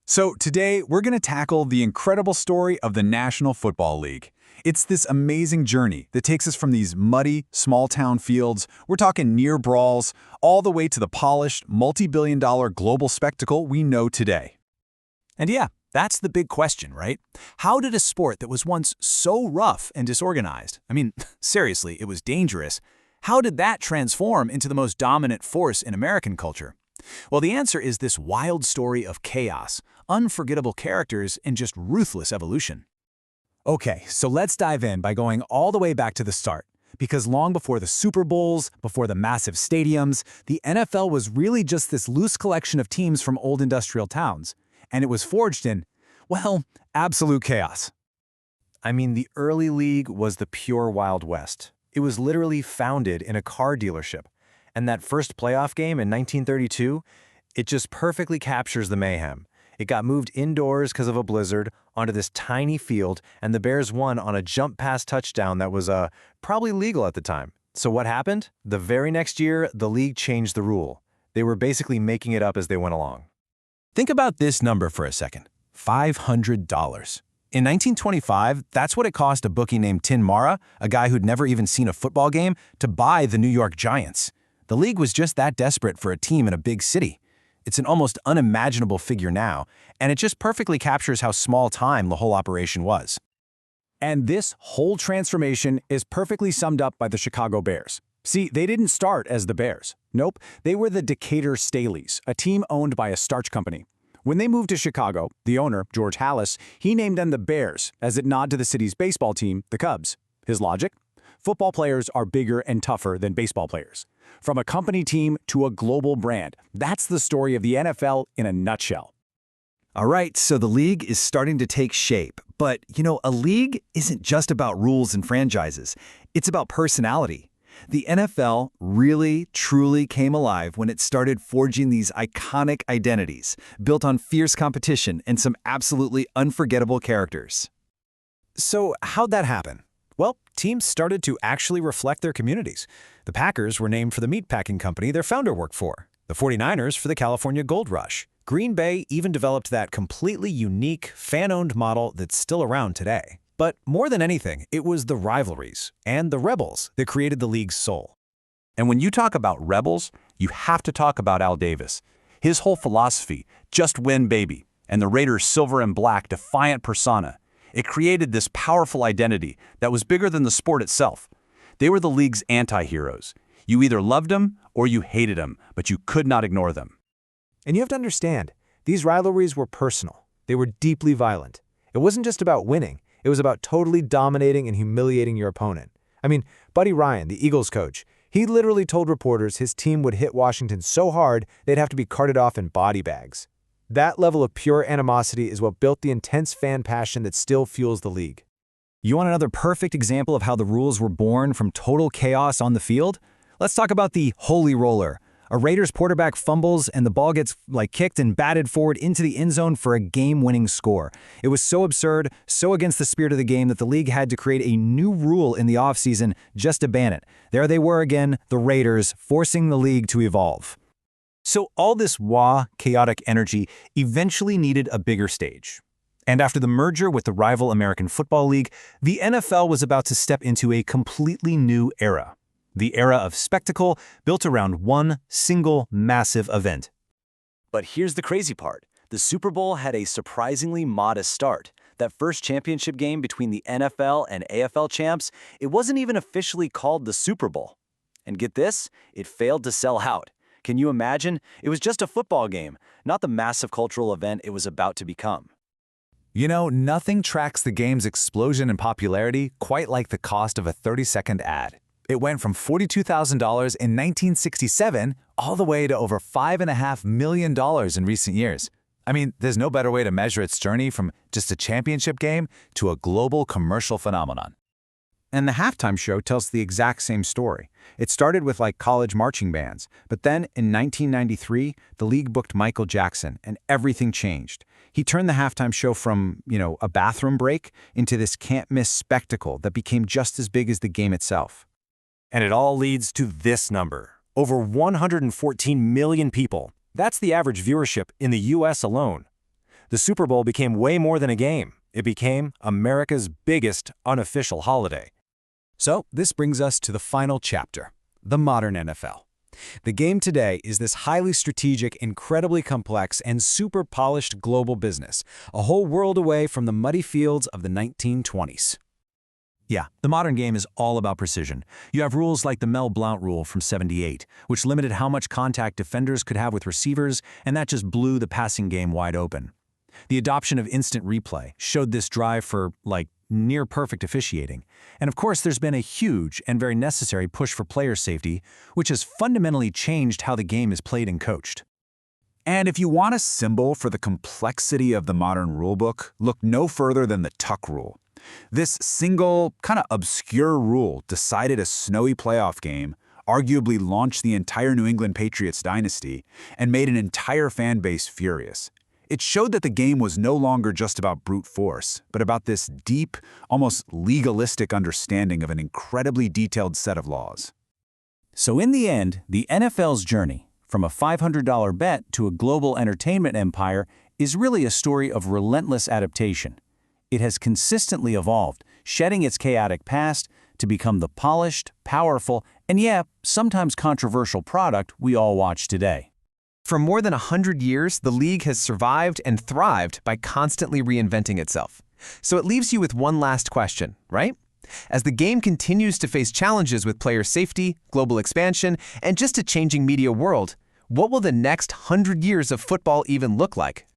So today, we're going to tackle the incredible story of the National Football League. It's this amazing journey that takes us from these muddy, small-town fields, we're talking near brawls, all the way to the polished, multi-billion-dollar global spectacle we know today. And yeah, that's the big question, right? How did a sport that was once so rough and disorganized, seriously, it was dangerous, how did that transform into the most dominant force in American culture? Well, the answer is this wild story of chaos, unforgettable characters, and just ruthless evolution. Okay, so let's dive in by going all the way back to the start. Because long before the Super Bowls, before the massive stadiums, the NFL was really just this loose collection of teams from old industrial towns. And it was forged in, well, absolute chaos. The early league was the pure Wild West. It was literally founded in a car dealership. And that first playoff game in 1932, it just perfectly captures the mayhem. It got moved indoors because of a blizzard onto this tiny field, and the Bears won on a jump pass touchdown that was probably legal at the time. So what happened? The very next year, the league changed the rule. They were basically making it up as they went along. Think about this number for a second, $500. In 1925, that's what it cost a bookie named Tin Mara, a guy who'd never even seen a football game, to buy the New York Giants. The league was just that desperate for a team in a big city. It's an almost unimaginable figure now, and it just perfectly captures how small time the whole operation was. And this whole transformation is perfectly summed up by the Chicago Bears. See, they didn't start as the Bears. Nope, they were the Decatur Staleys, a team owned by a starch company. When they moved to Chicago, the owner, George Halas, he named them the Bears as a nod to the city's baseball team, the Cubs. His logic? Football players are bigger and tougher than baseball players. From a company team to a global brand, that's the story of the NFL in a nutshell. All right, so the league is starting to take shape. But, a league isn't just about rules and franchises. It's about personality. The NFL really, truly came alive when it started forging these iconic identities, built on fierce competition and some absolutely unforgettable characters. So how'd that happen? Well, teams started to actually reflect their communities. The Packers were named for the meatpacking company their founder worked for. The 49ers for the California Gold Rush. Green Bay even developed that completely unique, fan-owned model that's still around today. But more than anything, it was the rivalries and the rebels that created the league's soul. And when you talk about rebels, you have to talk about Al Davis. His whole philosophy, just win, baby, and the Raiders' silver and black defiant persona. It created this powerful identity that was bigger than the sport itself. They were the league's anti-heroes. You either loved them or you hated them, but you could not ignore them. And you have to understand, these rivalries were personal. They were deeply violent. It wasn't just about winning. It was about totally dominating and humiliating your opponent. Buddy Ryan, the Eagles coach, he literally told reporters his team would hit Washington so hard they'd have to be carted off in body bags. That level of pure animosity is what built the intense fan passion that still fuels the league. You want another perfect example of how the rules were born from total chaos on the field? Let's talk about the Holy Roller. A Raiders quarterback fumbles and the ball gets kicked and batted forward into the end zone for a game-winning score. It was so absurd, so against the spirit of the game that the league had to create a new rule in the offseason just to ban it. There they were again, the Raiders, forcing the league to evolve. So all this chaotic energy eventually needed a bigger stage. And after the merger with the rival American Football League, the NFL was about to step into a completely new era. The era of spectacle built around one single massive event. But here's the crazy part. The Super Bowl had a surprisingly modest start. That first championship game between the NFL and AFL champs, it wasn't even officially called the Super Bowl. And get this, it failed to sell out. Can you imagine? It was just a football game, not the massive cultural event it was about to become. Nothing tracks the game's explosion in popularity quite like the cost of a 30-second ad. It went from $42,000 in 1967 all the way to over $5.5 million in recent years. There's no better way to measure its journey from just a championship game to a global commercial phenomenon. And the halftime show tells the exact same story. It started with college marching bands, but then in 1993, the league booked Michael Jackson and everything changed. He turned the halftime show from, a bathroom break into this can't-miss spectacle that became just as big as the game itself. And it all leads to this number. Over 114 million people. That's the average viewership in the US alone. The Super Bowl became way more than a game. It became America's biggest unofficial holiday. So, this brings us to the final chapter, the modern NFL. The game today is this highly strategic, incredibly complex, and super polished global business, a whole world away from the muddy fields of the 1920s. Yeah, the modern game is all about precision. You have rules like the Mel Blount rule from '78, which limited how much contact defenders could have with receivers, and that just blew the passing game wide open. The adoption of instant replay showed this drive for, near-perfect officiating. And of course, there's been a huge and very necessary push for player safety, which has fundamentally changed how the game is played and coached. And if you want a symbol for the complexity of the modern rulebook, look no further than the tuck rule. This single, kind of obscure rule decided a snowy playoff game, arguably launched the entire New England Patriots dynasty, and made an entire fan base furious. It showed that the game was no longer just about brute force, but about this deep, almost legalistic understanding of an incredibly detailed set of laws. So in the end, the NFL's journey, from a $500 bet to a global entertainment empire, is really a story of relentless adaptation. It has consistently evolved, shedding its chaotic past to become the polished, powerful, and sometimes controversial product we all watch today. For more than 100 years, the league has survived and thrived by constantly reinventing itself. So it leaves you with one last question, right? As the game continues to face challenges with player safety, global expansion, and just a changing media world, what will the next 100 years of football even look like?